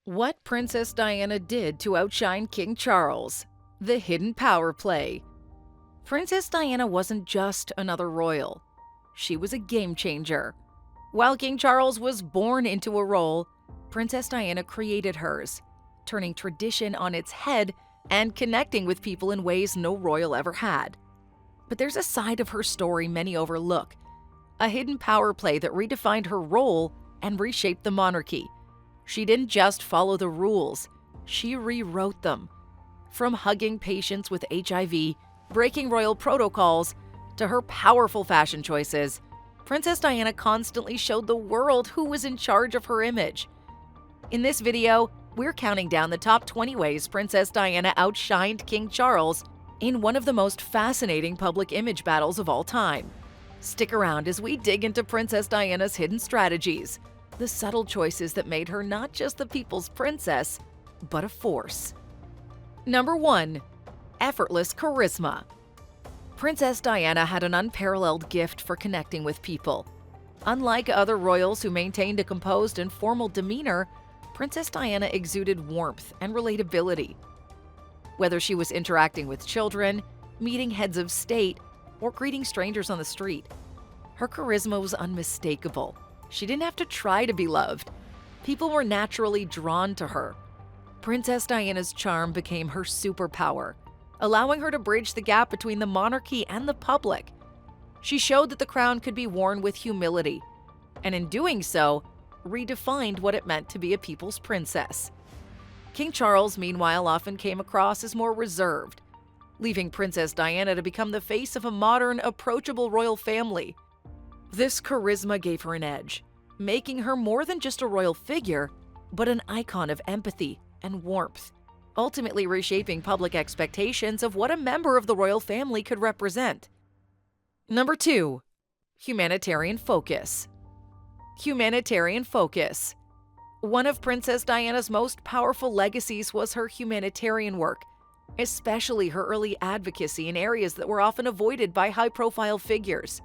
What Princess Diana did to outshine King Charles. The hidden power play. Princess Diana wasn't just another royal. She was a game changer. While King Charles was born into a role, Princess Diana created hers, turning tradition on its head and connecting with people in ways no royal ever had. But there's a side of her story many overlook, a hidden power play that redefined her role and reshaped the monarchy. She didn't just follow the rules, she rewrote them. From hugging patients with HIV, breaking royal protocols, to her powerful fashion choices, Princess Diana constantly showed the world who was in charge of her image. In this video, we're counting down the top 20 ways Princess Diana outshined King Charles in one of the most fascinating public image battles of all time. Stick around as we dig into Princess Diana's hidden strategies, the subtle choices that made her not just the people's princess, but a force. Number 1. Effortless Charisma. Princess Diana had an unparalleled gift for connecting with people. Unlike other royals who maintained a composed and formal demeanor, Princess Diana exuded warmth and relatability. Whether she was interacting with children, meeting heads of state, or greeting strangers on the street, her charisma was unmistakable. She didn't have to try to be loved. People were naturally drawn to her. Princess Diana's charm became her superpower, allowing her to bridge the gap between the monarchy and the public. She showed that the crown could be worn with humility, and in doing so, redefined what it meant to be a people's princess. King Charles, meanwhile, often came across as more reserved, leaving Princess Diana to become the face of a modern, approachable royal family. This charisma gave her an edge, making her more than just a royal figure, but an icon of empathy and warmth, ultimately reshaping public expectations of what a member of the royal family could represent. Number 2. Humanitarian Focus. Humanitarian Focus. One of Princess Diana's most powerful legacies was her humanitarian work, especially her early advocacy in areas that were often avoided by high-profile figures.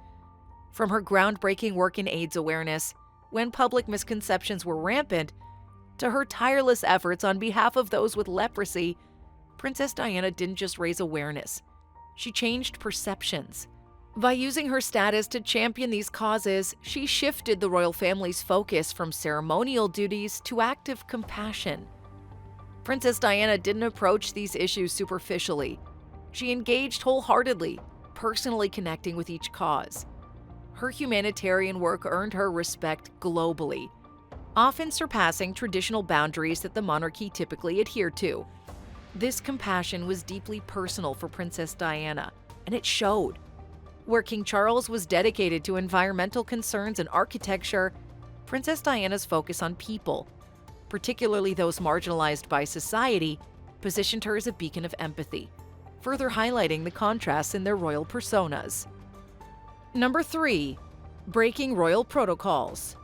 From her groundbreaking work in AIDS awareness, when public misconceptions were rampant, to her tireless efforts on behalf of those with leprosy, Princess Diana didn't just raise awareness, she changed perceptions. By using her status to champion these causes, she shifted the royal family's focus from ceremonial duties to active compassion. Princess Diana didn't approach these issues superficially. She engaged wholeheartedly, personally connecting with each cause. Her humanitarian work earned her respect globally, often surpassing traditional boundaries that the monarchy typically adhered to. This compassion was deeply personal for Princess Diana, and it showed. Where King Charles was dedicated to environmental concerns and architecture, Princess Diana's focus on people, particularly those marginalized by society, positioned her as a beacon of empathy, further highlighting the contrasts in their royal personas. Number 3. Breaking royal protocols.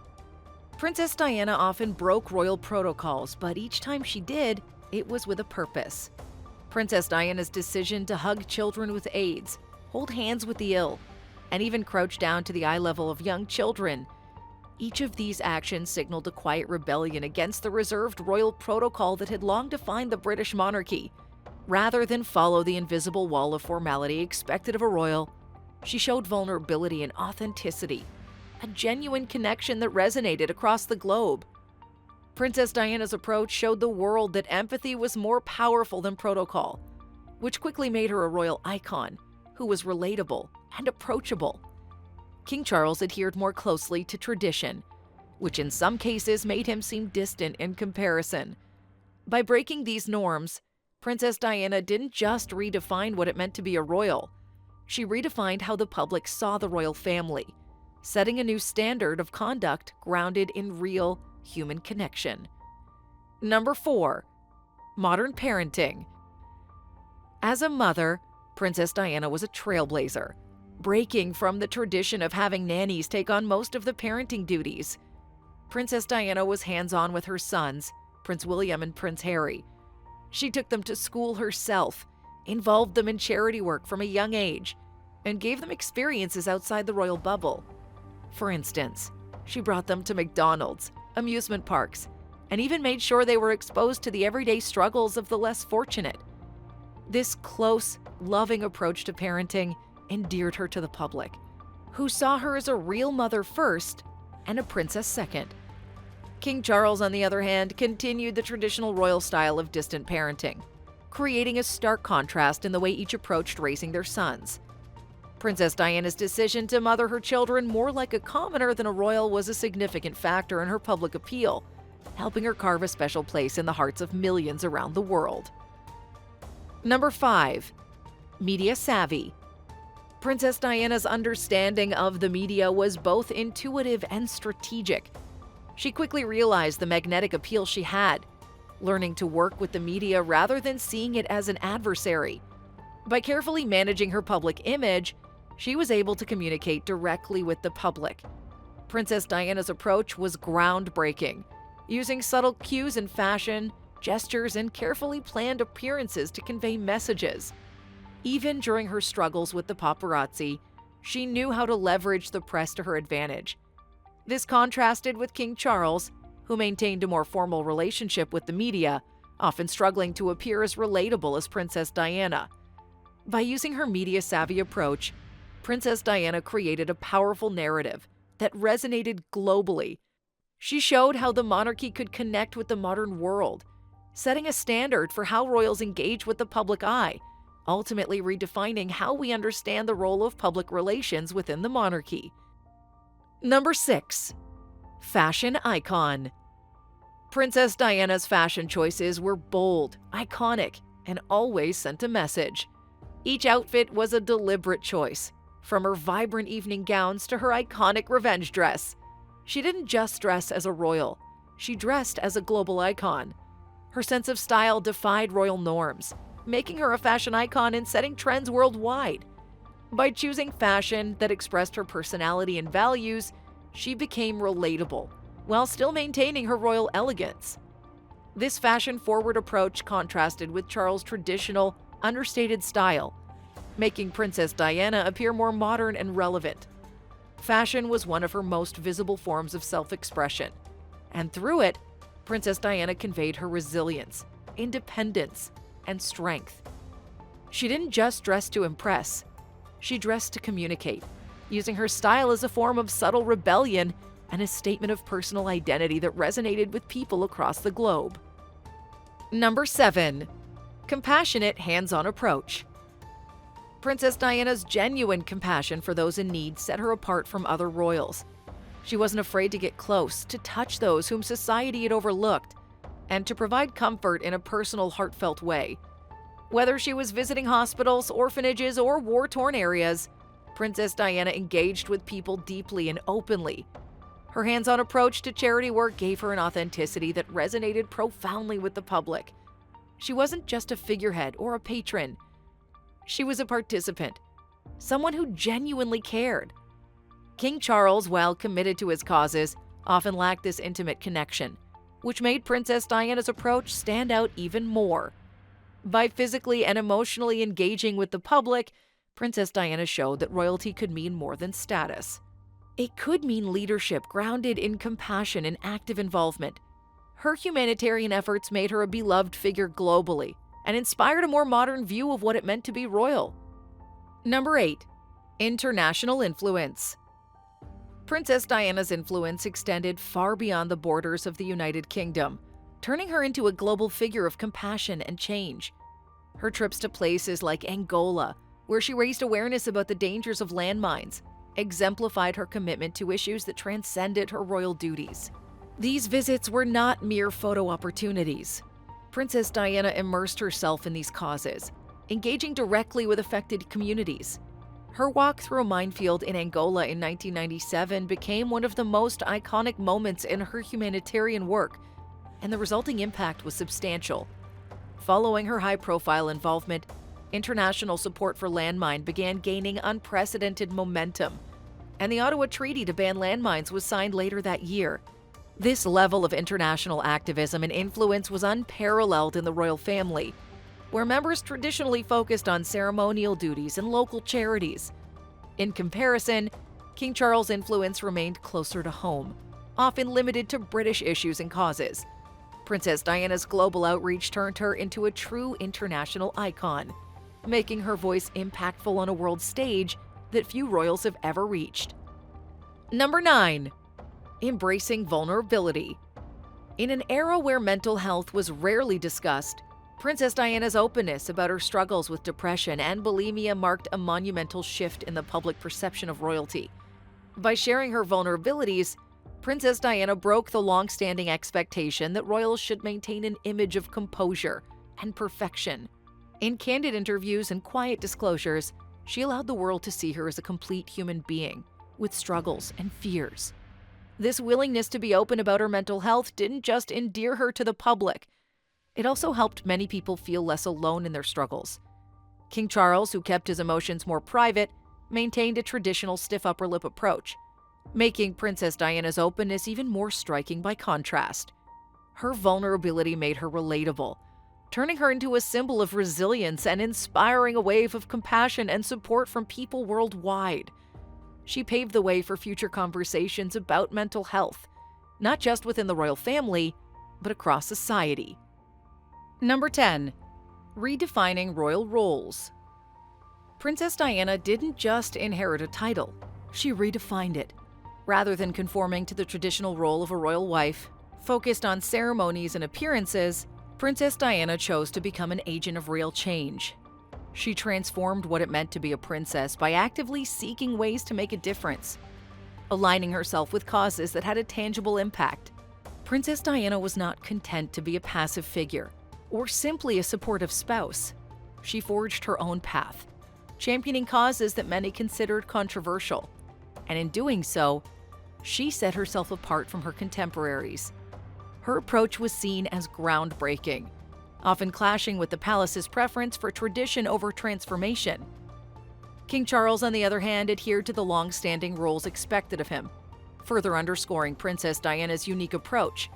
Princess Diana often broke royal protocols, but each time she did, it was with a purpose. Princess Diana's decision to hug children with AIDS, hold hands with the ill, and even crouch down to the eye level of young children. Each of these actions signaled a quiet rebellion against the reserved royal protocol that had long defined the British monarchy. Rather than follow the invisible wall of formality expected of a royal, she showed vulnerability and authenticity, a genuine connection that resonated across the globe. Princess Diana's approach showed the world that empathy was more powerful than protocol, which quickly made her a royal icon who was relatable and approachable. King Charles adhered more closely to tradition, which in some cases made him seem distant in comparison. By breaking these norms, Princess Diana didn't just redefine what it meant to be a royal, she redefined how the public saw the royal family, setting a new standard of conduct grounded in real human connection. Number 4. Modern parenting. As a mother, Princess Diana was a trailblazer, breaking from the tradition of having nannies take on most of the parenting duties. Princess Diana was hands-on with her sons, Prince William and Prince Harry. She took them to school herself, involved them in charity work from a young age, and gave them experiences outside the royal bubble. For instance, she brought them to McDonald's, amusement parks, and even made sure they were exposed to the everyday struggles of the less fortunate. This close, loving approach to parenting endeared her to the public, who saw her as a real mother first and a princess second. King Charles, on the other hand, continued the traditional royal style of distant parenting, creating a stark contrast in the way each approached raising their sons. Princess Diana's decision to mother her children more like a commoner than a royal was a significant factor in her public appeal, helping her carve a special place in the hearts of millions around the world. Number 5. Media savvy. Princess Diana's understanding of the media was both intuitive and strategic. She quickly realized the magnetic appeal she had, learning to work with the media rather than seeing it as an adversary. By carefully managing her public image, she was able to communicate directly with the public. Princess Diana's approach was groundbreaking, using subtle cues in fashion, gestures, and carefully planned appearances to convey messages. Even during her struggles with the paparazzi, she knew how to leverage the press to her advantage. This contrasted with King Charles, who maintained a more formal relationship with the media, often struggling to appear as relatable as Princess Diana. By using her media-savvy approach, Princess Diana created a powerful narrative that resonated globally. She showed how the monarchy could connect with the modern world, setting a standard for how royals engage with the public eye, ultimately redefining how we understand the role of public relations within the monarchy. Number 6. Fashion icon. Princess Diana's fashion choices were bold, iconic, and always sent a message. Each outfit was a deliberate choice, from her vibrant evening gowns to her iconic revenge dress. She didn't just dress as a royal, she dressed as a global icon. Her sense of style defied royal norms, making her a fashion icon and setting trends worldwide. By choosing fashion that expressed her personality and values, she became relatable, while still maintaining her royal elegance. This fashion-forward approach contrasted with Charles' traditional, understated style, making Princess Diana appear more modern and relevant. Fashion was one of her most visible forms of self-expression, and through it, Princess Diana conveyed her resilience, independence, and strength. She didn't just dress to impress, she dressed to communicate, using her style as a form of subtle rebellion and a statement of personal identity that resonated with people across the globe. Number 7. Compassionate hands-on approach. Princess Diana's genuine compassion for those in need set her apart from other royals. She wasn't afraid to get close, to touch those whom society had overlooked, and to provide comfort in a personal, heartfelt way. Whether she was visiting hospitals, orphanages, or war-torn areas, Princess Diana engaged with people deeply and openly. Her hands-on approach to charity work gave her an authenticity that resonated profoundly with the public. She wasn't just a figurehead or a patron. She was a participant, someone who genuinely cared. King Charles, while committed to his causes, often lacked this intimate connection, which made Princess Diana's approach stand out even more. By physically and emotionally engaging with the public, Princess Diana showed that royalty could mean more than status. It could mean leadership grounded in compassion and active involvement. Her humanitarian efforts made her a beloved figure globally and inspired a more modern view of what it meant to be royal. Number 8. International influence. Princess Diana's influence extended far beyond the borders of the United Kingdom, turning her into a global figure of compassion and change. Her trips to places like Angola, where she raised awareness about the dangers of landmines, exemplified her commitment to issues that transcended her royal duties. These visits were not mere photo opportunities. Princess Diana immersed herself in these causes, engaging directly with affected communities. Her walk through a minefield in Angola in 1997 became one of the most iconic moments in her humanitarian work, and the resulting impact was substantial. Following her high-profile involvement, international support for landmine began gaining unprecedented momentum, and the Ottawa Treaty to ban landmines was signed later that year. This level of international activism and influence was unparalleled in the royal family, where members traditionally focused on ceremonial duties and local charities. In comparison, King Charles' influence remained closer to home, often limited to British issues and causes. Princess Diana's global outreach turned her into a true international icon, making her voice impactful on a world stage that few royals have ever reached. Number 9. Embracing vulnerability. In an era where mental health was rarely discussed, Princess Diana's openness about her struggles with depression and bulimia marked a monumental shift in the public perception of royalty. By sharing her vulnerabilities, Princess Diana broke the long-standing expectation that royals should maintain an image of composure and perfection. In candid interviews and quiet disclosures, she allowed the world to see her as a complete human being with struggles and fears. This willingness to be open about her mental health didn't just endear her to the public. It also helped many people feel less alone in their struggles. King Charles, who kept his emotions more private, maintained a traditional stiff upper lip approach, making Princess Diana's openness even more striking by contrast. Her vulnerability made her relatable, turning her into a symbol of resilience and inspiring a wave of compassion and support from people worldwide. She paved the way for future conversations about mental health, not just within the royal family, but across society. Number 10. Redefining royal roles. Princess Diana didn't just inherit a title, she redefined it. Rather than conforming to the traditional role of a royal wife, focused on ceremonies and appearances, Princess Diana chose to become an agent of real change. She transformed what it meant to be a princess by actively seeking ways to make a difference, aligning herself with causes that had a tangible impact. Princess Diana was not content to be a passive figure or simply a supportive spouse. She forged her own path, championing causes that many considered controversial. And in doing so, she set herself apart from her contemporaries. Her approach was seen as groundbreaking, often clashing with the palace's preference for tradition over transformation. King Charles, on the other hand, adhered to the long-standing roles expected of him, further underscoring Princess Diana's unique approach.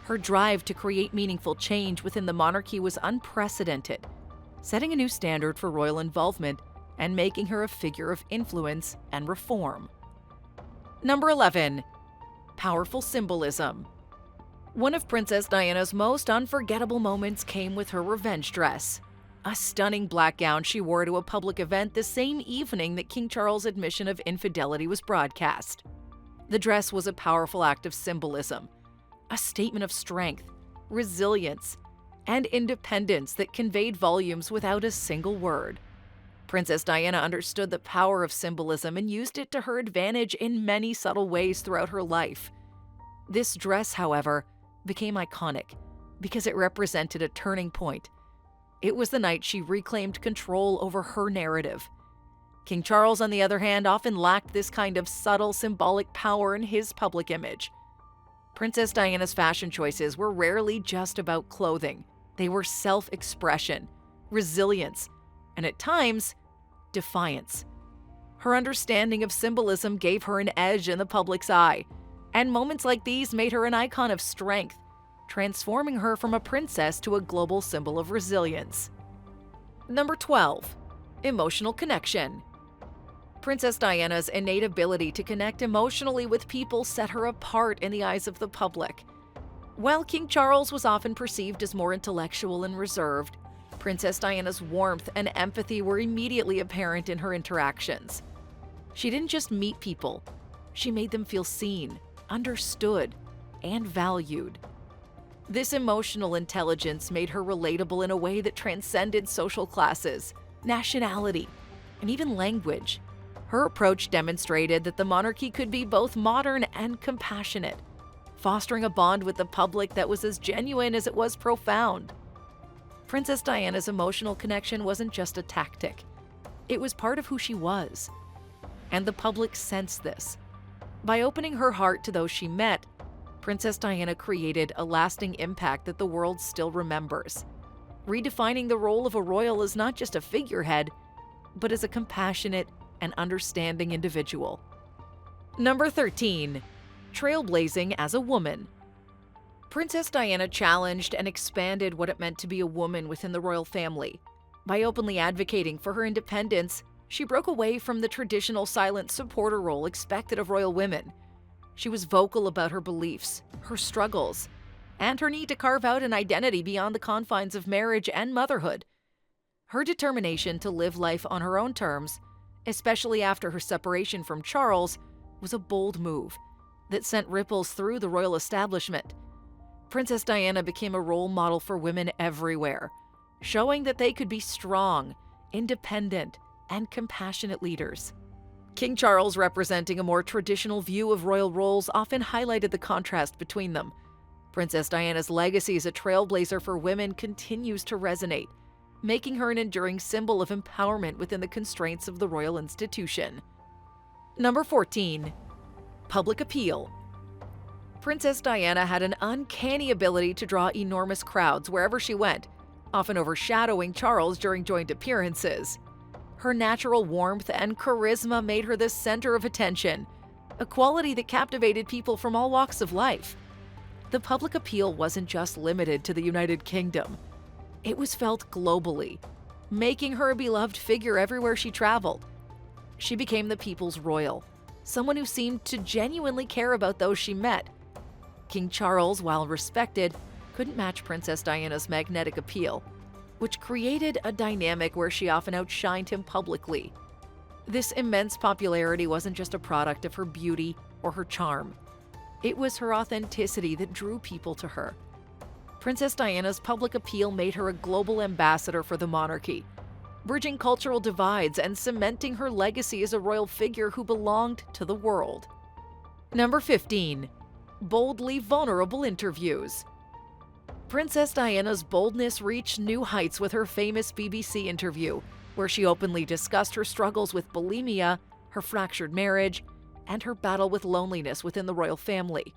Her drive to create meaningful change within the monarchy was unprecedented, setting a new standard for royal involvement and making her a figure of influence and reform. Number 11. Powerful symbolism. One of Princess Diana's most unforgettable moments came with her revenge dress, a stunning black gown she wore to a public event the same evening that King Charles' admission of infidelity was broadcast. The dress was a powerful act of symbolism, a statement of strength, resilience, and independence that conveyed volumes without a single word. Princess Diana understood the power of symbolism and used it to her advantage in many subtle ways throughout her life. This dress, however, became iconic because it represented a turning point. It was the night she reclaimed control over her narrative. King Charles, on the other hand, often lacked this kind of subtle symbolic power in his public image. Princess Diana's fashion choices were rarely just about clothing. They were self-expression, resilience, and at times, defiance. Her understanding of symbolism gave her an edge in the public's eye, and moments like these made her an icon of strength, transforming her from a princess to a global symbol of resilience. Number 12. Emotional connection. Princess Diana's innate ability to connect emotionally with people set her apart in the eyes of the public. While King Charles was often perceived as more intellectual and reserved, Princess Diana's warmth and empathy were immediately apparent in her interactions. She didn't just meet people, she made them feel seen, understood, and valued. This emotional intelligence made her relatable in a way that transcended social classes, nationality, and even language. Her approach demonstrated that the monarchy could be both modern and compassionate, fostering a bond with the public that was as genuine as it was profound. Princess Diana's emotional connection wasn't just a tactic. It was part of who she was. And the public sensed this. By opening her heart to those she met, Princess Diana created a lasting impact that the world still remembers, redefining the role of a royal as not just a figurehead, but as a compassionate and understanding individual. Number 13. Trailblazing as a woman. Princess Diana challenged and expanded what it meant to be a woman within the royal family. By openly advocating for her independence, she broke away from the traditional silent supporter role expected of royal women. She was vocal about her beliefs, her struggles, and her need to carve out an identity beyond the confines of marriage and motherhood. Her determination to live life on her own terms, especially after her separation from Charles, was a bold move that sent ripples through the royal establishment. Princess Diana became a role model for women everywhere, showing that they could be strong, independent, and compassionate leaders. King Charles, representing a more traditional view of royal roles, often highlighted the contrast between them. Princess Diana's legacy as a trailblazer for women continues to resonate, making her an enduring symbol of empowerment within the constraints of the royal institution. Number 14. Public appeal. Princess Diana had an uncanny ability to draw enormous crowds wherever she went, often overshadowing Charles during joint appearances. Her natural warmth and charisma made her the center of attention, a quality that captivated people from all walks of life. The public appeal wasn't just limited to the United Kingdom. It was felt globally, making her a beloved figure everywhere she traveled. She became the people's royal, someone who seemed to genuinely care about those she met. King Charles, while respected, couldn't match Princess Diana's magnetic appeal, which created a dynamic where she often outshined him publicly. This immense popularity wasn't just a product of her beauty or her charm. It was her authenticity that drew people to her. Princess Diana's public appeal made her a global ambassador for the monarchy, bridging cultural divides and cementing her legacy as a royal figure who belonged to the world. Number 15. Boldly Vulnerable Interviews. Princess Diana's boldness reached new heights with her famous BBC interview, where she openly discussed her struggles with bulimia, her fractured marriage, and her battle with loneliness within the royal family.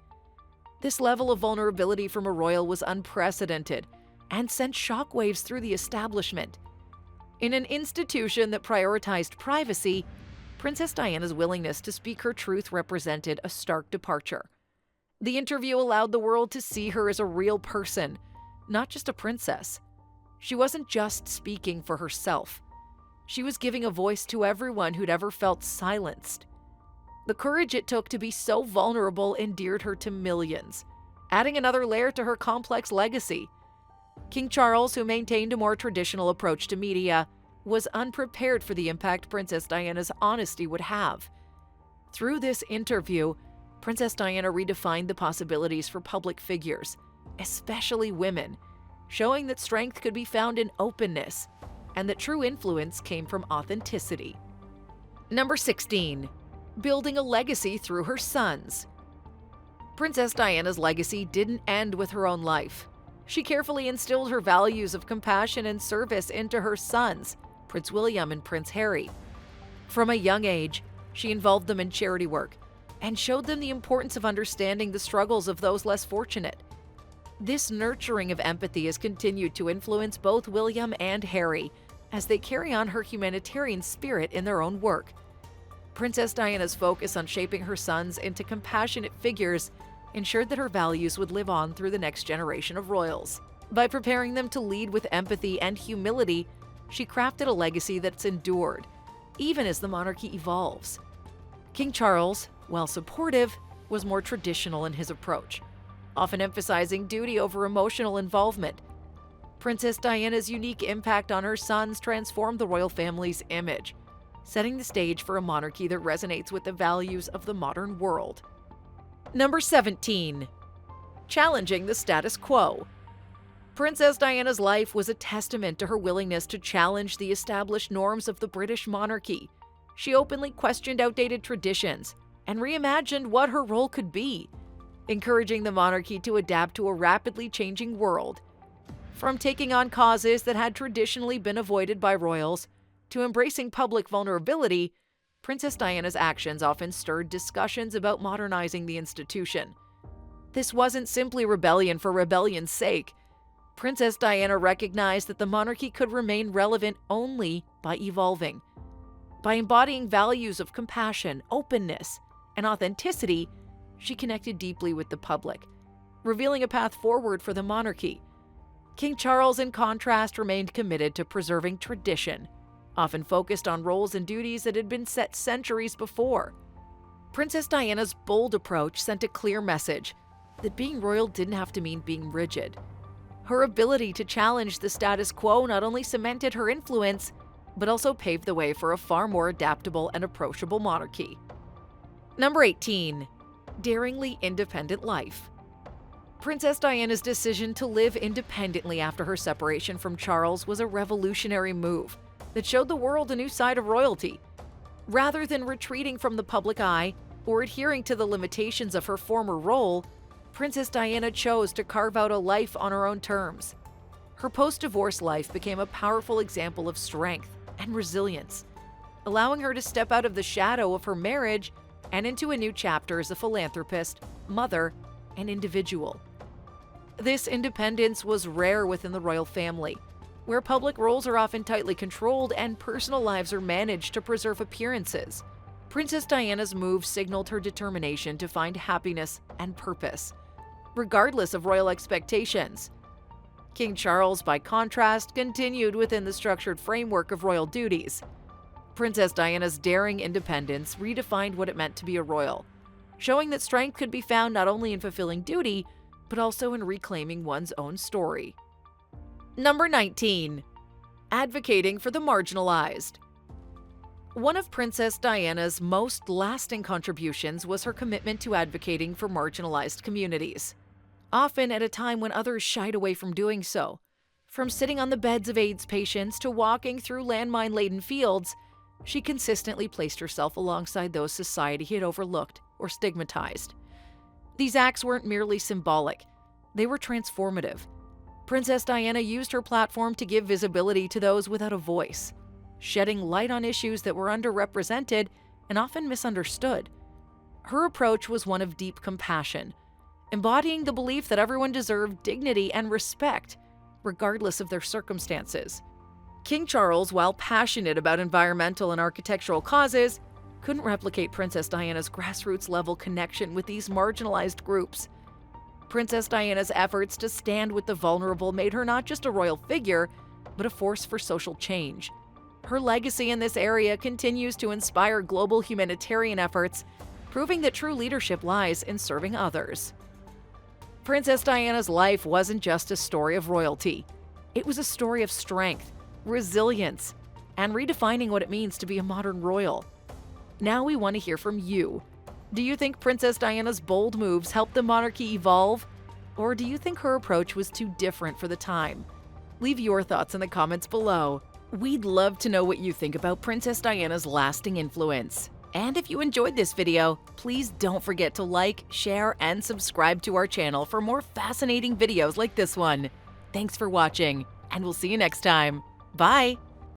This level of vulnerability from a royal was unprecedented and sent shockwaves through the establishment. In an institution that prioritized privacy, Princess Diana's willingness to speak her truth represented a stark departure. The interview allowed the world to see her as a real person, not just a princess. She wasn't just speaking for herself. She was giving a voice to everyone who'd ever felt silenced. The courage it took to be so vulnerable endeared her to millions, adding another layer to her complex legacy. King Charles, who maintained a more traditional approach to media, was unprepared for the impact Princess Diana's honesty would have. Through this interview, Princess Diana redefined the possibilities for public figures, especially women, showing that strength could be found in openness and that true influence came from authenticity. Number 16. Building a legacy through her sons. Princess Diana's legacy didn't end with her own life. She carefully instilled her values of compassion and service into her sons, Prince William and Prince Harry. From a young age, she involved them in charity work and showed them the importance of understanding the struggles of those less fortunate. This nurturing of empathy has continued to influence both William and Harry as they carry on her humanitarian spirit in their own work. Princess Diana's focus on shaping her sons into compassionate figures ensured that her values would live on through the next generation of royals. By preparing them to lead with empathy and humility, she crafted a legacy that's endured, even as the monarchy evolves. King Charles, while supportive, was more traditional in his approach, often emphasizing duty over emotional involvement. Princess Diana's unique impact on her sons transformed the royal family's image, setting the stage for a monarchy that resonates with the values of the modern world. Number 17. Challenging the status quo. Princess Diana's life was a testament to her willingness to challenge the established norms of the British monarchy. She openly questioned outdated traditions and reimagined what her role could be, encouraging the monarchy to adapt to a rapidly changing world. From taking on causes that had traditionally been avoided by royals to embracing public vulnerability, Princess Diana's actions often stirred discussions about modernizing the institution. This wasn't simply rebellion for rebellion's sake. Princess Diana recognized that the monarchy could remain relevant only by evolving. By embodying values of compassion, openness, and authenticity, she connected deeply with the public, revealing a path forward for the monarchy. King Charles, in contrast, remained committed to preserving tradition, often focused on roles and duties that had been set centuries before. Princess Diana's bold approach sent a clear message: that being royal didn't have to mean being rigid. Her ability to challenge the status quo not only cemented her influence, but also paved the way for a far more adaptable and approachable monarchy. Number 18. Daringly independent life. Princess Diana's decision to live independently after her separation from Charles was a revolutionary move that showed the world a new side of royalty. Rather than retreating from the public eye or adhering to the limitations of her former role, Princess Diana chose to carve out a life on her own terms. Her post-divorce life became a powerful example of strength and resilience, allowing her to step out of the shadow of her marriage and into a new chapter as a philanthropist, mother, and individual. This independence was rare within the royal family, where public roles are often tightly controlled and personal lives are managed to preserve appearances. Princess Diana's move signaled her determination to find happiness and purpose, regardless of royal expectations. King Charles, by contrast, continued within the structured framework of royal duties. Princess Diana's daring independence redefined what it meant to be a royal, showing that strength could be found not only in fulfilling duty, but also in reclaiming one's own story. Number 19. Advocating for the marginalized. One of Princess Diana's most lasting contributions was her commitment to advocating for marginalized communities, often at a time when others shied away from doing so. From sitting on the beds of AIDS patients to walking through landmine-laden fields, she consistently placed herself alongside those society had overlooked or stigmatized. These acts weren't merely symbolic, they were transformative. Princess Diana used her platform to give visibility to those without a voice, shedding light on issues that were underrepresented and often misunderstood. Her approach was one of deep compassion, embodying the belief that everyone deserved dignity and respect, regardless of their circumstances. King Charles, while passionate about environmental and architectural causes, couldn't replicate Princess Diana's grassroots-level connection with these marginalized groups. Princess Diana's efforts to stand with the vulnerable made her not just a royal figure, but a force for social change. Her legacy in this area continues to inspire global humanitarian efforts, proving that true leadership lies in serving others. Princess Diana's life wasn't just a story of royalty. It was a story of strength, resilience, and redefining what it means to be a modern royal. Now we want to hear from you. Do you think Princess Diana's bold moves helped the monarchy evolve? Or do you think her approach was too different for the time? Leave your thoughts in the comments below. We'd love to know what you think about Princess Diana's lasting influence. And if you enjoyed this video, please don't forget to like, share, and subscribe to our channel for more fascinating videos like this one. Thanks for watching, and we'll see you next time. Bye!